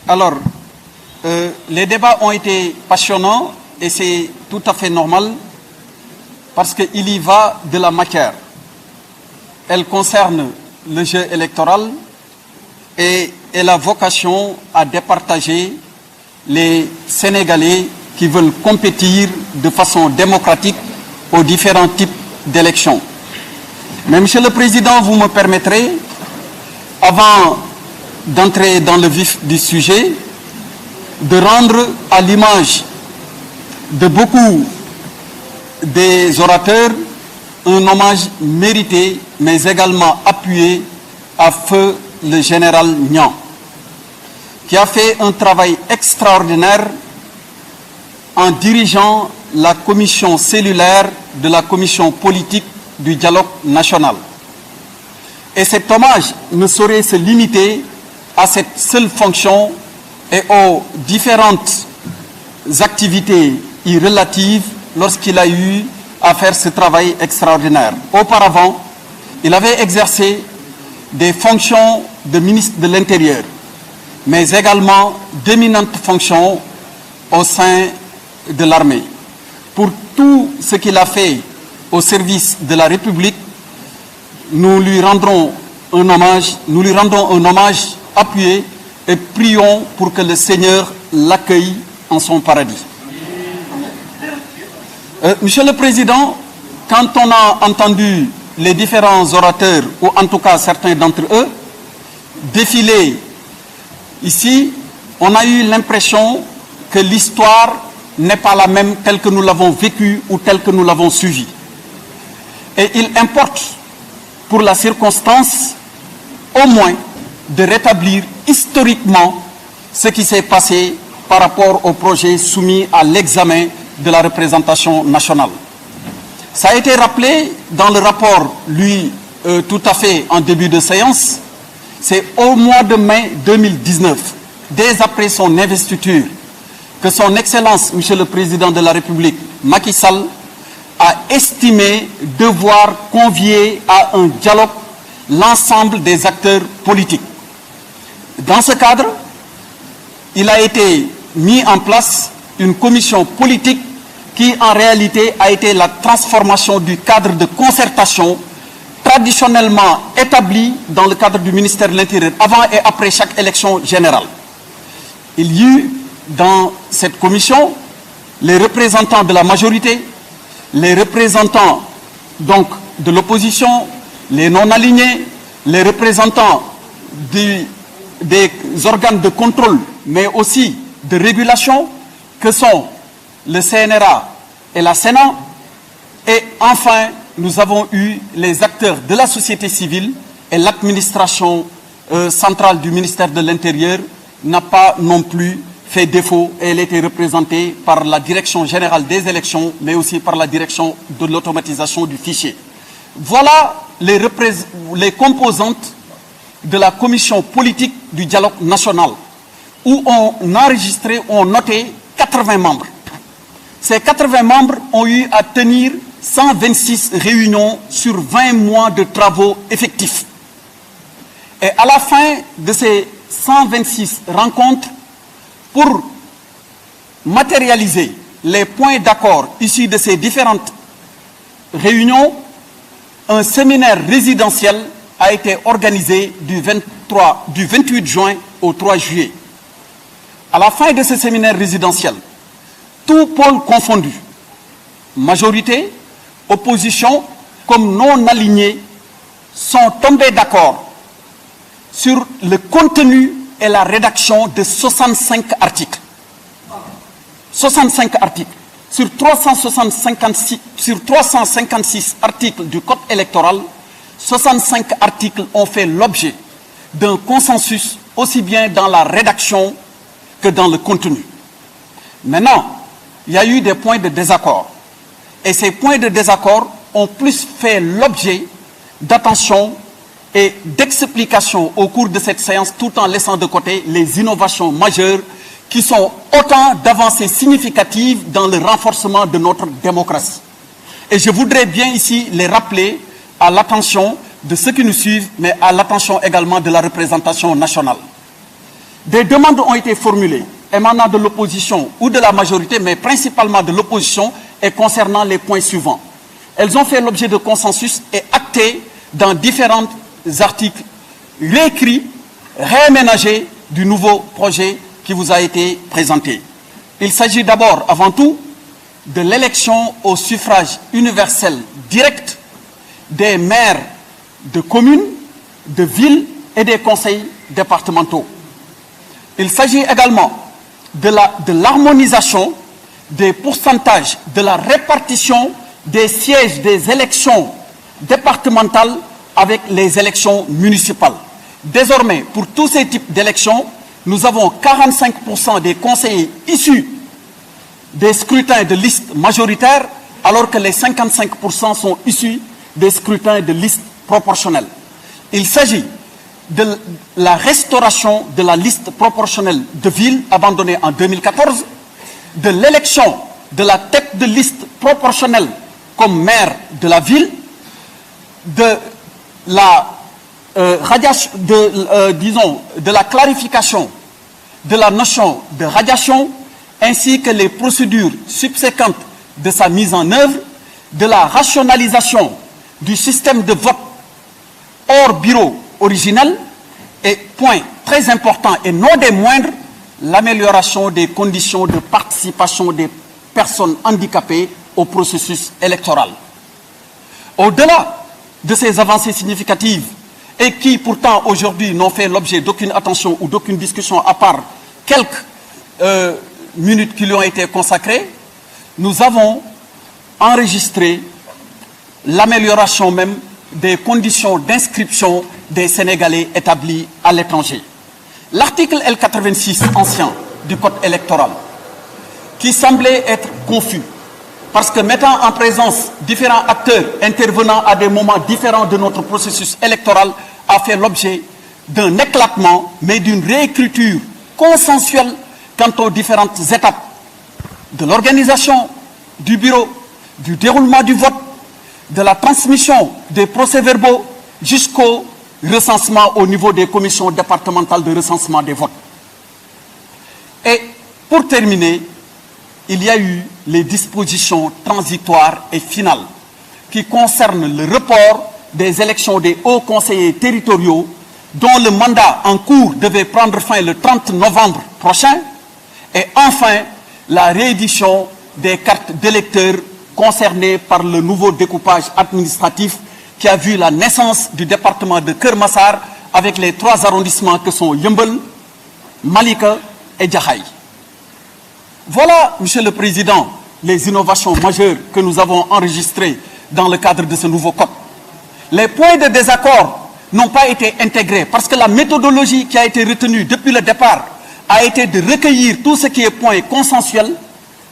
Alors, les débats ont été passionnants et c'est tout à fait normal parce qu'il y va de la matière. Elle concerne le jeu électoral et elle a vocation à départager les Sénégalais qui veulent compétir de façon démocratique aux différents types d'élections. Mais Monsieur le Président, vous me permettrez, avant d'entrer dans le vif du sujet, de rendre à l'image de beaucoup des orateurs un hommage mérité, mais également appuyé à feu le général Niang, qui a fait un travail extraordinaire en dirigeant la commission cellulaire de la commission politique du dialogue national. Et cet hommage ne saurait se limiter à cette seule fonction et aux différentes activités y relatives lorsqu'il a eu à faire ce travail extraordinaire. Auparavant, il avait exercé des fonctions de ministre de l'Intérieur, mais également d'éminentes fonctions au sein de l'armée. Pour tout ce qu'il a fait au service de la République, nous lui rendons un hommage appuyé et prions pour que le Seigneur l'accueille en son paradis. Monsieur le Président, quand on a entendu les différents orateurs, ou en tout cas certains d'entre eux, défiler ici, on a eu l'impression que l'histoire n'est pas la même telle que nous l'avons vécue ou telle que nous l'avons suivie. Et il importe, pour la circonstance, au moins de rétablir historiquement ce qui s'est passé par rapport au projet soumis à l'examen de la représentation nationale. Ça a été rappelé dans le rapport, lui, tout à fait en début de séance. C'est au mois de mai 2019, dès après son investiture, que son Excellence, Monsieur le Président de la République, Macky Sall, a estimé devoir convier à un dialogue l'ensemble des acteurs politiques. Dans ce cadre, il a été mis en place une commission politique qui en réalité a été la transformation du cadre de concertation traditionnellement établi dans le cadre du ministère de l'Intérieur avant et après chaque élection générale. Il y eut dans cette commission les représentants de la majorité, les représentants donc de l'opposition, les non-alignés, les représentants des organes de contrôle, mais aussi de régulation, que sont le CNRA et la Sénat. Et enfin, nous avons eu les acteurs de la société civile et l'administration centrale du ministère de l'Intérieur n'a pas non plus fait défaut et elle était représentée par la Direction générale des élections, mais aussi par la Direction de l'automatisation du fichier. Voilà les composantes de la commission politique du dialogue national, où on enregistrait, on notait 80 membres. Ces 80 membres ont eu à tenir 126 réunions sur 20 mois de travaux effectifs. Et à la fin de ces 126 rencontres, pour matérialiser les points d'accord issus de ces différentes réunions, un séminaire résidentiel a été organisé du 28 juin au 3 juillet. À la fin de ce séminaire résidentiel, tout pôle confondu, majorité, opposition comme non alignés, sont tombés d'accord sur le contenu et la rédaction de 65 articles. 65 articles. Sur 356 articles du Code électoral, 65 articles ont fait l'objet d'un consensus aussi bien dans la rédaction que dans le contenu. Maintenant, il y a eu des points de désaccord. Et ces points de désaccord ont plus fait l'objet d'attention et d'explications au cours de cette séance, tout en laissant de côté les innovations majeures qui sont autant d'avancées significatives dans le renforcement de notre démocratie. Et je voudrais bien ici les rappeler à l'attention de ceux qui nous suivent, mais à l'attention également de la représentation nationale. Des demandes ont été formulées émanant de l'opposition ou de la majorité, mais principalement de l'opposition, et concernant les points suivants. Elles ont fait l'objet de consensus et actées dans différents articles réécrits, réaménagés du nouveau projet qui vous a été présenté. Il s'agit d'abord, avant tout, de l'élection au suffrage universel direct des maires de communes, de villes et des conseils départementaux. Il s'agit également de l'harmonisation des pourcentages de la répartition des sièges des élections départementales avec les élections municipales. Désormais, pour tous ces types d'élections, nous avons 45% des conseillers issus des scrutins de listes majoritaires, alors que les 55% sont issus des scrutins de listes proportionnelles. Il s'agit de la restauration de la liste proportionnelle de ville abandonnée en 2014, de l'élection de la tête de liste proportionnelle comme maire de la ville, de la de la clarification de la notion de radiation, ainsi que les procédures subséquentes de sa mise en œuvre, de la rationalisation du système de vote hors bureau originel, et point très important et non des moindres, l'amélioration des conditions de participation des personnes handicapées au processus électoral. Au-delà de ces avancées significatives, et qui pourtant aujourd'hui n'ont fait l'objet d'aucune attention ou d'aucune discussion à part quelques minutes qui lui ont été consacrées, nous avons enregistré l'amélioration même des conditions d'inscription des Sénégalais établis à l'étranger. L'article L86 ancien du Code électoral, qui semblait être confus, parce que mettant en présence différents acteurs intervenant à des moments différents de notre processus électoral, a fait l'objet d'un éclatement, mais d'une réécriture consensuelle quant aux différentes étapes de l'organisation du bureau, du déroulement du vote, de la transmission des procès-verbaux jusqu'au recensement au niveau des commissions départementales de recensement des votes. Et pour terminer, il y a eu les dispositions transitoires et finales qui concernent le report des élections des hauts conseillers territoriaux dont le mandat en cours devait prendre fin le 30 novembre prochain, et enfin la réédition des cartes d'électeurs concernées par le nouveau découpage administratif qui a vu la naissance du département de Keur Massar avec les 3 arrondissements que sont Yeumbeul, Malika et Jaxaay. Voilà, Monsieur le Président, les innovations majeures que nous avons enregistrées dans le cadre de ce nouveau code. Les points de désaccord n'ont pas été intégrés parce que la méthodologie qui a été retenue depuis le départ a été de recueillir tout ce qui est point consensuel,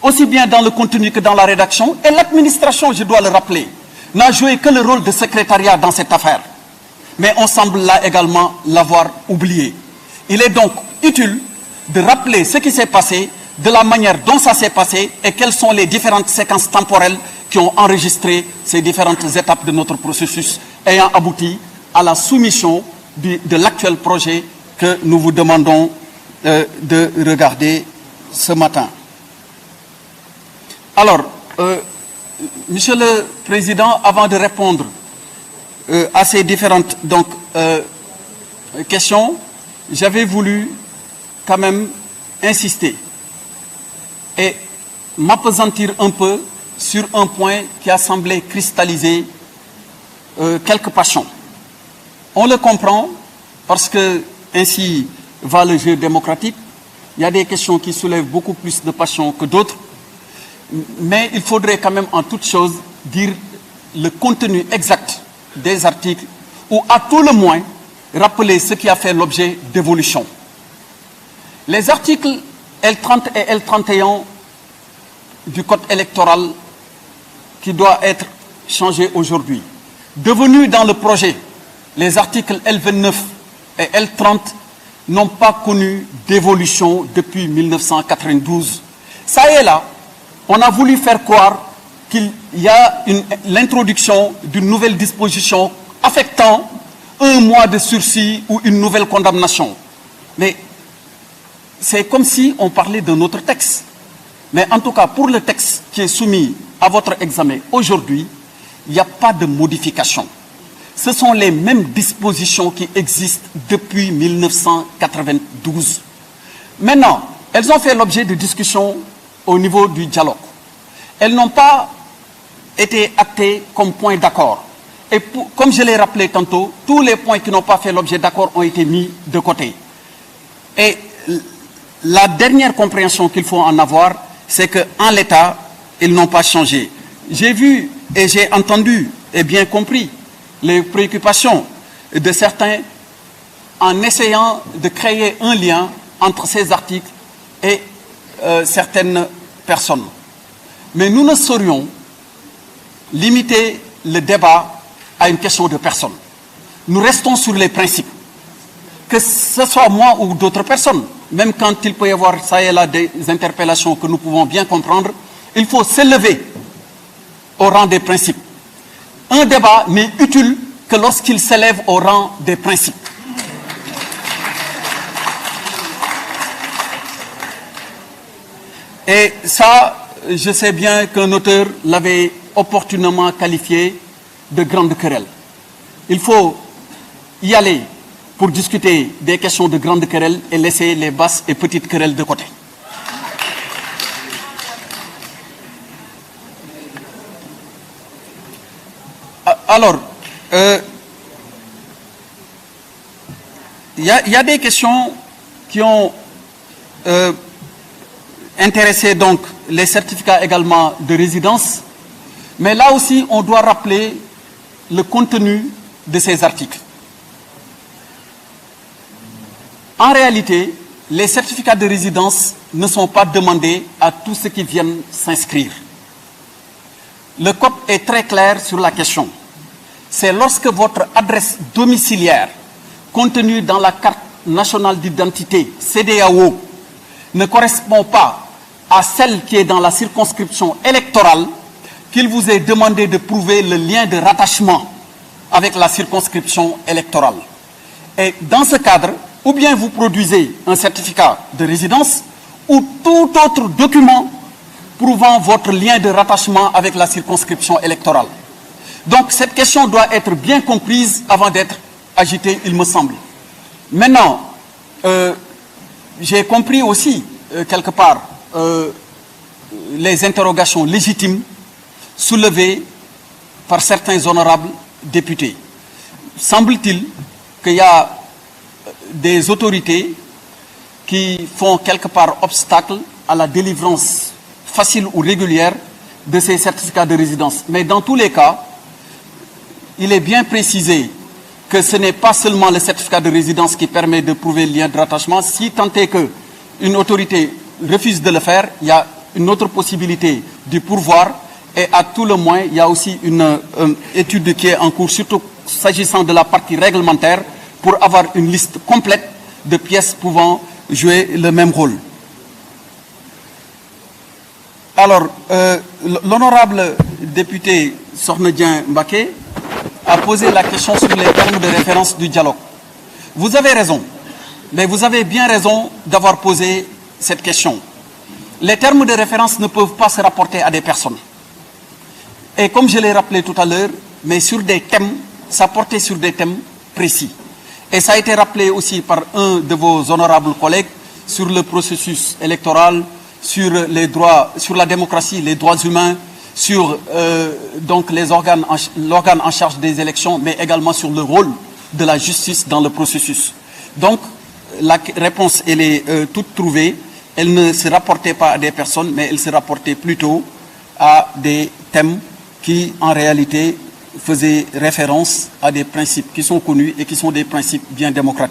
aussi bien dans le contenu que dans la rédaction, et l'administration, je dois le rappeler, n'a joué que le rôle de secrétariat dans cette affaire. Mais on semble là également l'avoir oublié. Il est donc utile de rappeler ce qui s'est passé, de la manière dont ça s'est passé et quelles sont les différentes séquences temporelles qui ont enregistré ces différentes étapes de notre processus ayant abouti à la soumission de l'actuel projet que nous vous demandons de regarder ce matin. Alors, Monsieur le Président, avant de répondre à ces différentes questions, j'avais voulu quand même insister et m'appesantir un peu sur un point qui a semblé cristalliser quelques passions. On le comprend parce que ainsi va le jeu démocratique. Il y a des questions qui soulèvent beaucoup plus de passion que d'autres, mais il faudrait quand même en toute chose dire le contenu exact des articles ou à tout le moins rappeler ce qui a fait l'objet d'évolution. Les articles L30 et L31 du Code électoral qui doit être changé aujourd'hui, devenus dans le projet, les articles L29 et L30 n'ont pas connu d'évolution depuis 1992. Ça et là, on a voulu faire croire qu'il y a l'introduction d'une nouvelle disposition affectant 1 mois de sursis ou une nouvelle condamnation. Mais c'est comme si on parlait d'un autre texte. Mais en tout cas, pour le texte qui est soumis à votre examen aujourd'hui, il n'y a pas de modification. Ce sont les mêmes dispositions qui existent depuis 1992. Maintenant, elles ont fait l'objet de discussions au niveau du dialogue. Elles n'ont pas été actées comme point d'accord. Et comme je l'ai rappelé tantôt, tous les points qui n'ont pas fait l'objet d'accord ont été mis de côté. Et la dernière compréhension qu'il faut en avoir, c'est qu'en l'état, ils n'ont pas changé. J'ai vu et j'ai entendu et bien compris les préoccupations de certains en essayant de créer un lien entre ces articles et certaines personnes. Mais nous ne saurions limiter le débat à une question de personne. Nous restons sur les principes. Que ce soit moi ou d'autres personnes, même quand il peut y avoir ça et là des interpellations que nous pouvons bien comprendre, il faut s'élever au rang des principes. Un débat n'est utile que lorsqu'il s'élève au rang des principes. Et ça, je sais bien qu'un auteur l'avait opportunément qualifié de grande querelle. Il faut y aller pour discuter des questions de grande querelle et laisser les basses et petites querelles de côté. Alors, il y a des questions qui ont intéressé donc les certificats également de résidence, mais là aussi on doit rappeler le contenu de ces articles. En réalité, les certificats de résidence ne sont pas demandés à tous ceux qui viennent s'inscrire. Le code est très clair sur la question. C'est lorsque votre adresse domiciliaire contenue dans la carte nationale d'identité CEDEAO ne correspond pas à celle qui est dans la circonscription électorale qu'il vous est demandé de prouver le lien de rattachement avec la circonscription électorale. Et dans ce cadre, ou bien vous produisez un certificat de résidence ou tout autre document prouvant votre lien de rattachement avec la circonscription électorale. Donc cette question doit être bien comprise avant d'être agitée, il me semble. Maintenant, j'ai compris aussi, quelque part, les interrogations légitimes soulevées par certains honorables députés. Semble-t-il qu'il y a des autorités qui font quelque part obstacle à la délivrance facile ou régulière de ces certificats de résidence. Mais dans tous les cas, il est bien précisé que ce n'est pas seulement le certificat de résidence qui permet de prouver le lien de rattachement. Si tant est qu'une autorité refuse de le faire, il y a une autre possibilité du pourvoir. Et à tout le moins, il y a aussi une étude qui est en cours, surtout s'agissant de la partie réglementaire, pour avoir une liste complète de pièces pouvant jouer le même rôle. Alors, l'honorable député Sornedien Mbaké a posé la question sur les termes de référence du dialogue. Vous avez raison, mais vous avez bien raison d'avoir posé cette question. Les termes de référence ne peuvent pas se rapporter à des personnes. Et comme je l'ai rappelé tout à l'heure, mais sur des thèmes, ça portait sur des thèmes précis. Et ça a été rappelé aussi par un de vos honorables collègues sur le processus électoral, sur les droits, sur la démocratie, les droits humains, sur donc l'organe en charge des élections, mais également sur le rôle de la justice dans le processus. Donc, la réponse, elle est toute trouvée. Elle ne se rapportait pas à des personnes, mais elle se rapportait plutôt à des thèmes qui, en réalité, faisaient référence à des principes qui sont connus et qui sont des principes bien démocratiques.